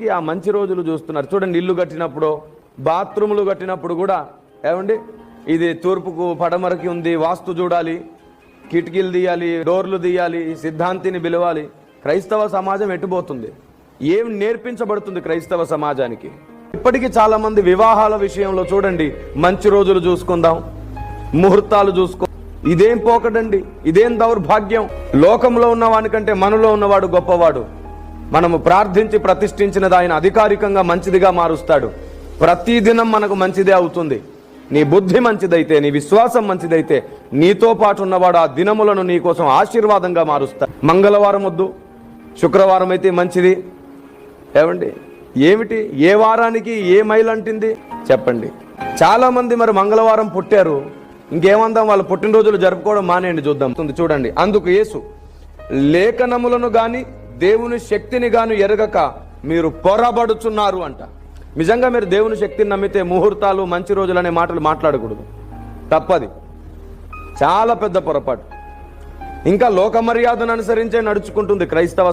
మాటికి ఆ మంచి రోజులు చూస్తున్నారు. చూడండి, ఇల్లు కట్టినప్పుడు, బాత్రూములు కట్టినప్పుడు కూడా ఏమండి, ఇది తూర్పుకు పడమరకి ఉంది, వాస్తు చూడాలి, కిటికీలు తీయాలి, డోర్లు తీయాలి, సిద్ధాంతిని పిలవాలి. క్రైస్తవ సమాజం ఎటుపోతుంది? ఏం నేర్పించబడుతుంది క్రైస్తవ సమాజానికి? ఇప్పటికీ చాలా మంది వివాహాల విషయంలో చూడండి, మంచి రోజులు చూసుకుందాం, ముహూర్తాలు చూసుకో. ఇదేం పోకడండి, ఇదేం దౌర్భాగ్యం. లోకంలో ఉన్నవానికంటే మనలో ఉన్నవాడు గొప్పవాడు. మనము ప్రార్థించి ప్రతిష్ఠించినది ఆయన అధికారికంగా మంచిదిగా మారుస్తాడు. ప్రతిదినం మనకు మంచిదే అవుతుంది. నీ బుద్ధి మంచిదైతే, నీ విశ్వాసం మంచిదైతే, నీతో పాటు ఉన్నవాడు ఆ దినములను నీ కోసం ఆశీర్వాదంగా మారుస్తాడు. మంగళవారం వద్దు, శుక్రవారం అయితే మంచిది. ఏమండి, ఏమిటి, ఏ వారానికి ఏ మైలు అంటింది చెప్పండి? చాలా మంది మరి మంగళవారం పుట్టారు, ఇంకేమందాం, వాళ్ళ పుట్టినరోజులు జరుపుకోవడం మానేయండి, చూద్దాం. చూడండి, అందుకు యేసు, లేఖనములను గాని దేవుని శక్తిని గాని ఎరగక మీరు పొరబడుచున్నారు అంట. నిజంగా మీరు దేవుని శక్తిని నమ్మితే ముహూర్తాలు, మంచి రోజులు అనే మాటలు మాట్లాడకూడదు, తప్పది, చాలా పెద్ద పొరపాటు. ఇంకా లోక మర్యాదను అనుసరించే నడుచుకుంటుంది క్రైస్తవ